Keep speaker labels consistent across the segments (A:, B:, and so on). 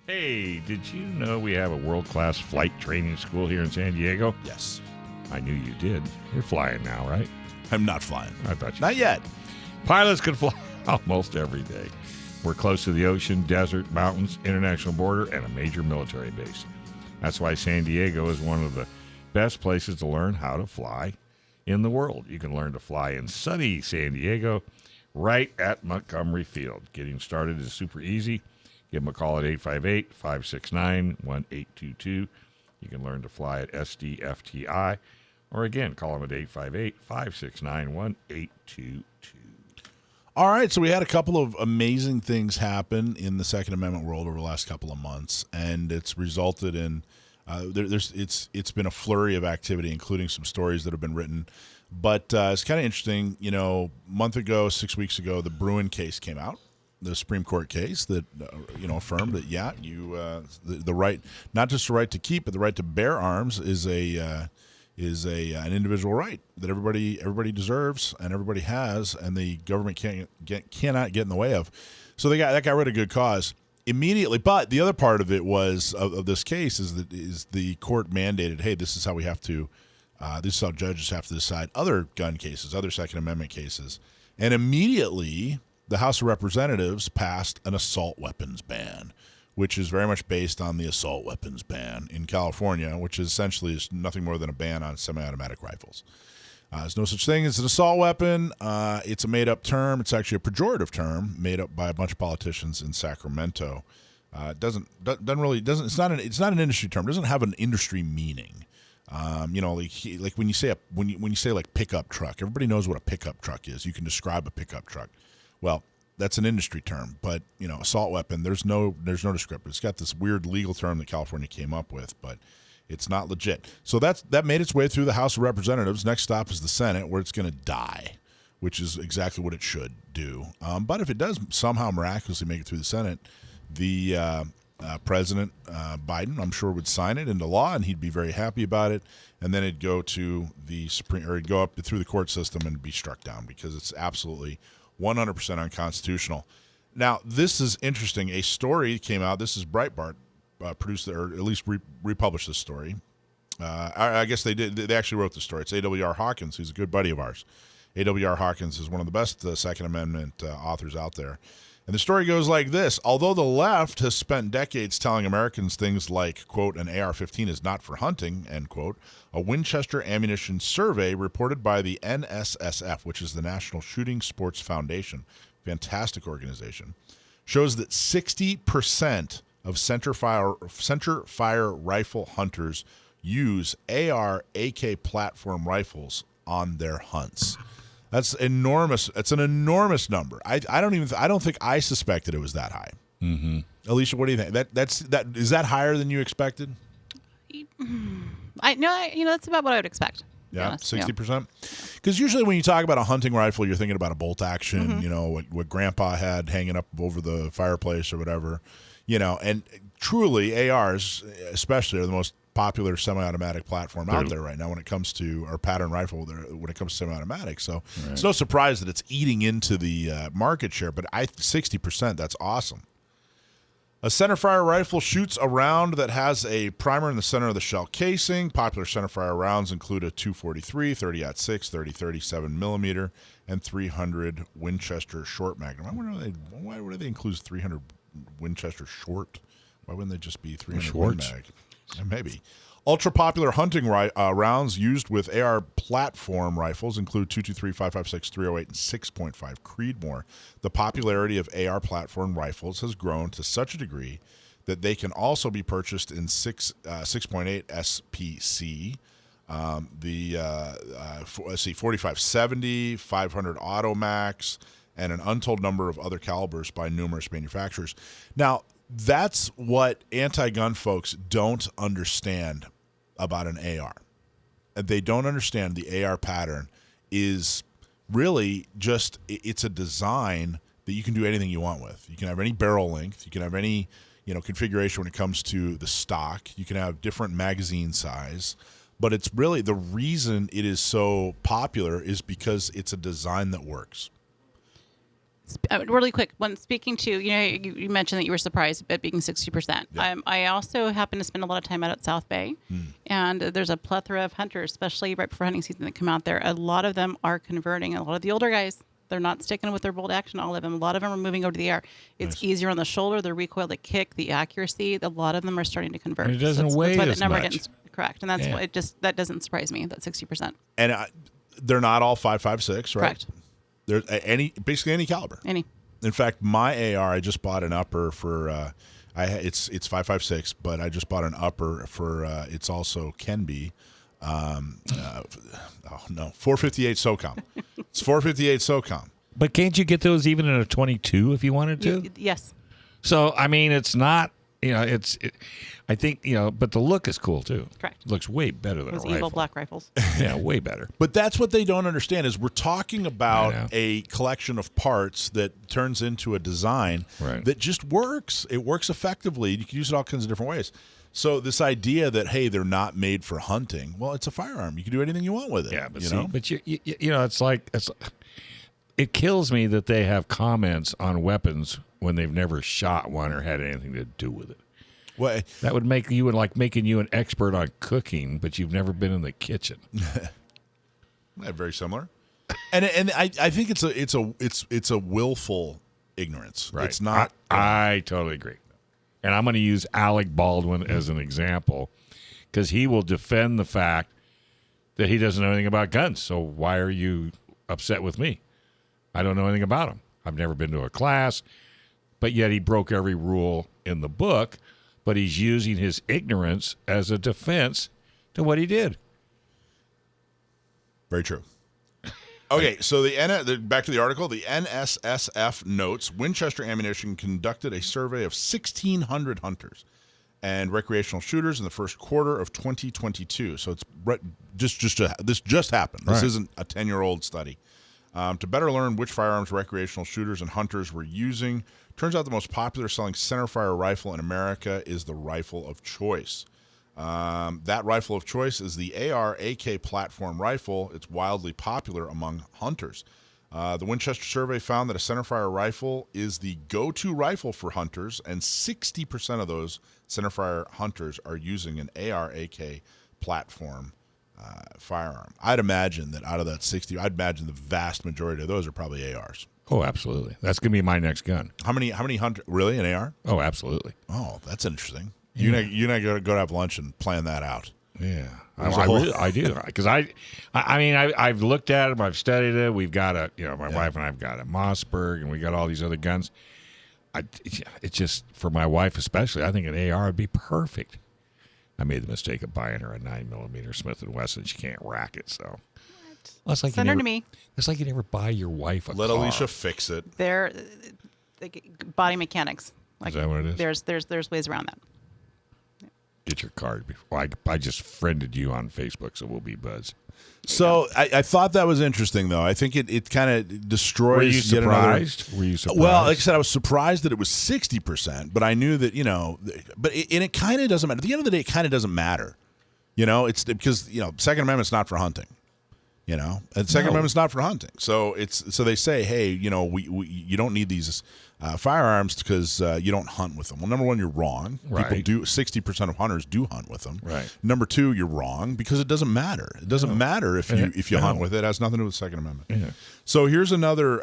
A: Hey, did you know we have a world-class flight training school here in San Diego?
B: Yes.
A: I knew you did. You're flying now, right?
B: I'm not flying.
A: I thought you
B: Not yet.
A: Pilots can fly almost every day. We're close to the ocean, desert, mountains, international border, and a major military base. That's why San Diego is one of the best places to learn how to fly in the world. You can learn to fly in sunny San Diego right at Montgomery Field. Getting started is super easy. Give them a call at 858-569-1822. You can learn to fly at SDFTI. Or again, call them at 858-569-1822.
B: All right, so we had a couple of amazing things happen in the Second Amendment world over the last couple of months, and it's resulted in it's been a flurry of activity, including some stories that have been written. But it's kind of interesting. You know, a month ago, 6 weeks ago, the Bruin case came out. The Supreme Court case that affirmed that the right, not just the right to keep, but the right to bear arms is an individual right that everybody deserves and everybody has, and the government cannot get in the way of. So that got rid of good cause immediately. But the other part of it was of this case is the court mandated, hey, this is how we have to, this is how judges have to decide other gun cases, other Second Amendment cases, and immediately the House of Representatives passed an assault weapons ban, which is very much based on the assault weapons ban in California, which essentially is nothing more than a ban on semi-automatic rifles. There's no such thing as an assault weapon. It's a made-up term. It's actually a pejorative term made up by a bunch of politicians in Sacramento. It's not an industry term. It doesn't have an industry meaning. Like when you say like pickup truck, everybody knows what a pickup truck is. You can describe a pickup truck. Well, that's an industry term, but assault weapon, there's no descriptor. It's got this weird legal term that California came up with, but it's not legit. So that made its way through the House of Representatives. Next stop is the Senate, where it's going to die, which is exactly what it should do. But if it does somehow miraculously make it through the Senate, the President Biden, I'm sure, would sign it into law, and he'd be very happy about it. And then it'd go to the Supreme, or it'd go up through the court system and be struck down because it's absolutely 100% unconstitutional. Now, this is interesting. A story came out. This is Breitbart produced, or at least republished this story. I guess they did. They actually wrote the story. It's A.W.R. Hawkins, who's a good buddy of ours. A.W.R. Hawkins is one of the best Second Amendment authors out there. And the story goes like this. Although the left has spent decades telling Americans things like, quote, an AR-15 is not for hunting, end quote, a Winchester ammunition survey reported by the NSSF, which is the National Shooting Sports Foundation, fantastic organization, shows that 60% of centerfire rifle hunters use AR AK platform rifles on their hunts. That's enormous. It's an enormous number. I don't think I suspected it was that high.
A: Mm-hmm.
B: Alicia, what do you think? Is that higher than you expected?
C: That's about what I would expect.
B: Yeah, 60%. Because usually when you talk about a hunting rifle, you're thinking about a bolt action.
C: Mm-hmm.
B: What Grandpa had hanging up over the fireplace or whatever. And truly ARs, especially, are the most popular semi-automatic platform out there right now when it comes to, or pattern rifle when it comes to semi-automatic. So It's no surprise that it's eating into the market share, but 60%, that's awesome. A centerfire rifle shoots a round that has a primer in the center of the shell casing. Popular centerfire rounds include a 243, 30-06, 30-30 7mm, and 300 Winchester short magnum. Why would they include 300 Winchester short? Why wouldn't they just be 300 Win mag? Maybe. Ultra-popular hunting rounds used with AR platform rifles include 223, 556, 308, and 6.5 Creedmoor. The popularity of AR platform rifles has grown to such a degree that they can also be purchased in 6.8 SPC, the 4570, 500 Automax, and an untold number of other calibers by numerous manufacturers. Now, that's what anti-gun folks don't understand about an AR. They don't understand the AR pattern is really just, it's a design that you can do anything you want with. You can have any barrel length. You can have any configuration when it comes to the stock. You can have different magazine size. But it's really, the reason it is so popular is because it's a design that works.
C: Really quick, when speaking to, you mentioned that you were surprised at being 60%.
B: Yeah.
C: I also happen to spend a lot of time out at South Bay, and there's a plethora of hunters, especially right before hunting season, that come out there. A lot of them are converting. A lot of the older guys, they're not sticking with their bolt action, all of them. A lot of them are moving over to the air. It's easier on the shoulder, the recoil, the kick, the accuracy. A lot of them are starting to convert.
A: And it doesn't
C: that's
A: weigh
C: why
A: as
C: that number
A: much.
C: didn't correct, and that's why that doesn't surprise me. That 60%.
B: And they're not all 5.56, right?
C: Correct.
B: There's basically any caliber.
C: Any.
B: In fact, my AR, I just bought an upper for. It's 5.56, but I just bought an upper for. It's also can be. 458 SOCOM. It's 458 SOCOM.
A: But can't you get those even in a 22 if you wanted to?
C: Yes.
A: So, I mean, it's not, I think, but the look is cool too.
C: Correct.
A: It looks way better than
C: Those
A: a
C: evil
A: rifle.
C: black rifles.
A: Yeah, way better.
B: But that's what they don't understand is we're talking
A: I
B: about
A: know.
B: a collection of parts that turns into a design
A: Right.
B: that just works. It works effectively. You can use it all kinds of different ways. So this idea that, hey, they're not made for hunting, well, it's a firearm. You can do anything you want with it.
A: Yeah, but
B: you
A: see,
B: know?
A: but it's like it kills me that they have comments on weapons when they've never shot one or had anything to do with it.
B: Well,
A: That would make you making you an expert on cooking, but you've never been in the kitchen.
B: very similar. And I think it's a willful ignorance.
A: Right.
B: It's not.
A: I totally agree. And I'm going to use Alec Baldwin as an example because he will defend the fact that he doesn't know anything about guns. So why are you upset with me? I don't know anything about them. I've never been to a class, but yet he broke every rule in the book, but he's using his ignorance as a defense to what he did.
B: Very true. Okay, so back to the article. The NSSF notes Winchester Ammunition conducted a survey of 1,600 hunters and recreational shooters in the first quarter of 2022. So it's this just happened. This
A: Right.
B: isn't a 10-year-old study. To better learn which firearms recreational shooters and hunters were using, turns out the most popular selling centerfire rifle in America is the rifle of choice. That rifle of choice is the AR-AK platform rifle. It's wildly popular among hunters. The Winchester survey found that a centerfire rifle is the go-to rifle for hunters, and 60% of those centerfire hunters are using an AR-AK platform firearm. I'd imagine that out of that 60, I'd imagine the vast majority of those are probably ARs.
A: Oh, absolutely. That's going to be my next gun.
B: How many hunters? Really, an AR?
A: Oh, absolutely.
B: Oh, that's interesting. You and I go to have lunch and plan that out.
A: Yeah,
B: There's a whole-
A: I do because I've looked at them, I've studied it. We've got my wife and I've got a Mossberg, and we got all these other guns. It's just for my wife especially. I think an AR would be perfect. I made the mistake of buying her a 9mm Smith & Wesson. She can't rack it, so. Well, it's like
C: Send her to me.
A: It's like you never buy your wife a
B: Let
A: car.
B: Alicia fix it.
C: They're body mechanics.
A: Is that what it is?
C: There's ways around that.
A: Get your card before. I just friended you on Facebook, so we'll be buds.
B: So I thought that was interesting, though. I think it kind of destroys.
A: Were you
B: yet another-
A: surprised? Were you surprised?
B: Well, like I said, I was surprised that it was 60%, but I knew that but it kind of doesn't matter. At the end of the day, it kind of doesn't matter. It's because Second Amendment's not for hunting. And Second Amendment's not for hunting. So so they say, hey, you don't need these firearms because you don't hunt with them. Well, number one, you're wrong.
A: Right.
B: People do. 60% of hunters do hunt with them.
A: Right.
B: Number two, you're wrong because it doesn't matter. It doesn't matter if you hunt with it. It has nothing to do with the Second Amendment.
A: Yeah.
B: So here's another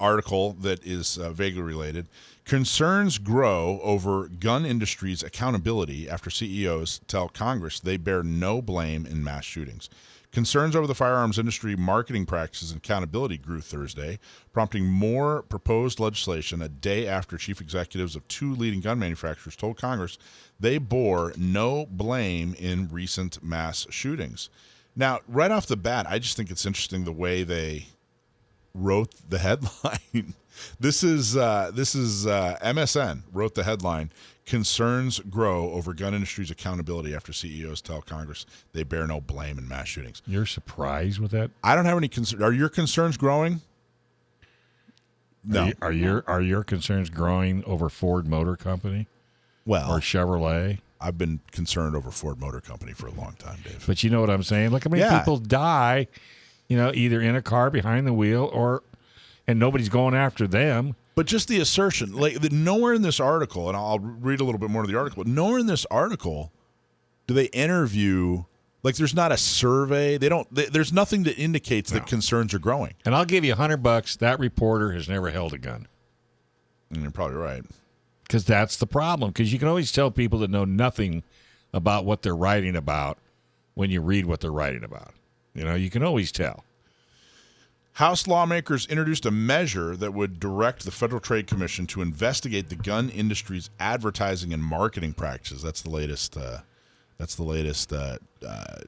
B: article that is vaguely related. Concerns grow over gun industry's accountability after CEOs tell Congress they bear no blame in mass shootings. Concerns over the firearms industry marketing practices and accountability grew Thursday, prompting more proposed legislation a day after chief executives of two leading gun manufacturers told Congress they bore no blame in recent mass shootings. Now, right off the bat, I just think it's interesting the way they wrote the headline. This is MSN wrote the headline, "Concerns grow over gun industry's accountability after CEOs tell Congress they bear no blame in mass shootings."
A: You're surprised with that?
B: I don't have any concerns. Are your concerns growing? No.
A: Are your concerns growing over Ford Motor Company
B: Well,
A: or Chevrolet?
B: I've been concerned over Ford Motor Company for a long time, Dave.
A: But you know what I'm saying? Look how many
B: Yeah.
A: people die either in a car behind the wheel and nobody's going after them.
B: But just the assertion, nowhere in this article, and I'll read a little bit more of the article, but nowhere in this article do they interview. There's not a survey. There's nothing that indicates that concerns are growing.
A: And I'll give you $100. That reporter has never held a gun.
B: And you're probably right.
A: Because that's the problem. Because you can always tell people that know nothing about what they're writing about when you read what they're writing about. You can always tell.
B: House lawmakers introduced a measure that would direct the Federal Trade Commission to investigate the gun industry's advertising and marketing practices. That's the latest.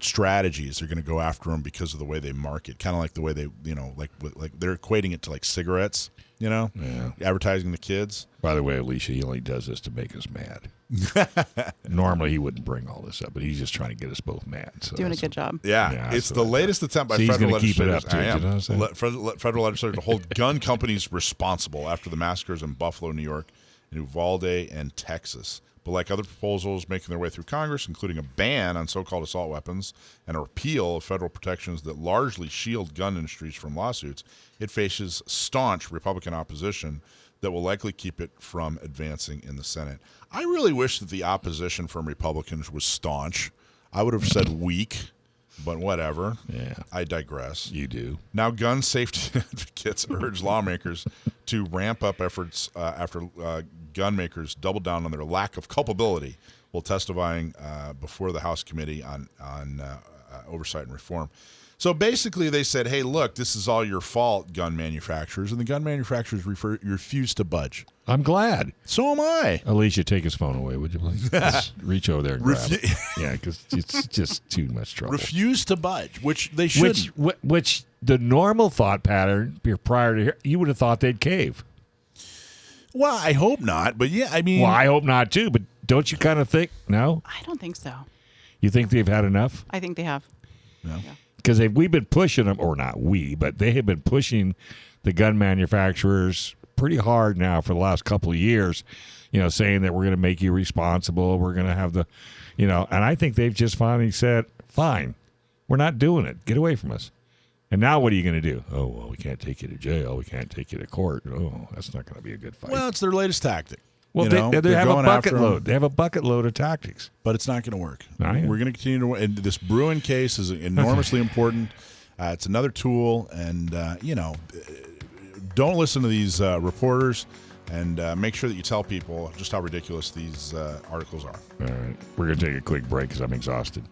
B: Strategies. They're going to go after them because of the way they market, kind of like the way they, they're equating it to like cigarettes, advertising the kids.
A: By the way, Alicia, he only does this to make us mad. Normally, he wouldn't bring all this up, but he's just trying to get us both mad. So
C: doing a good job.
B: Yeah, it's the latest attempt by federal legislators. Federal legislators to hold gun companies responsible after the massacres in Buffalo, New York, and Uvalde and Texas. But like other proposals making their way through Congress, including a ban on so-called assault weapons and a repeal of federal protections that largely shield gun industries from lawsuits, it faces staunch Republican opposition that will likely keep it from advancing in the Senate. I really wish that the opposition from Republicans was staunch. I would have said weak, but whatever.
A: Yeah.
B: I digress.
A: You do.
B: Now, gun safety advocates urge lawmakers to ramp up efforts after gun makers doubled down on their lack of culpability while testifying before the House Committee on Oversight and Reform. So basically they said, hey, look, this is all your fault, gun manufacturers, and the gun manufacturers refuse to budge.
A: I'm glad.
B: So am I.
A: Alicia, take his phone away, would you please? Just reach over there and grab it. Yeah, because it's just too much trouble.
B: Refuse to budge, which they shouldn't.
A: Which the normal thought pattern prior to here, you would have thought they'd cave.
B: Well, I hope not, but yeah, I mean.
A: Well, I hope not too, but don't you kind of think, no?
C: I don't think so.
A: You think they've had enough?
C: I think they have.
B: No.
C: Yeah.
A: Because we've been pushing them, or not we, but they have been pushing the gun manufacturers pretty hard now for the last couple of years, saying that we're going to make you responsible. We're going to have and I think they've just finally said, fine, we're not doing it. Get away from us. And now what are you going to do? Oh, well, we can't take you to jail. We can't take you to court. Oh, that's not going to be a good fight.
B: Well, it's their latest tactic.
A: Well, they have a bucket load. They have a bucket load of tactics.
B: But it's not going to work.
A: We're
B: going to continue to. And this Bruin case is enormously important. It's another tool, and don't listen to these reporters, and make sure that you tell people just how ridiculous these articles are.
A: All right, we're going to take a quick break because I'm exhausted.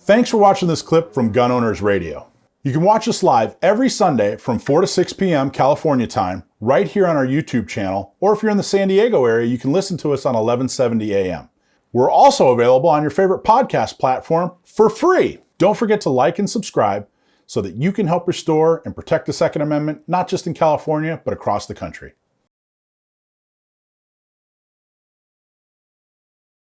D: Thanks for watching this clip from Gun Owners Radio. You can watch us live every Sunday from 4 to 6 p.m. California time, right here on our YouTube channel, or if you're in the San Diego area, you can listen to us on 1170 a.m. We're also available on your favorite podcast platform for free. Don't forget to like and subscribe so that you can help restore and protect the Second Amendment, not just in California, but across the country.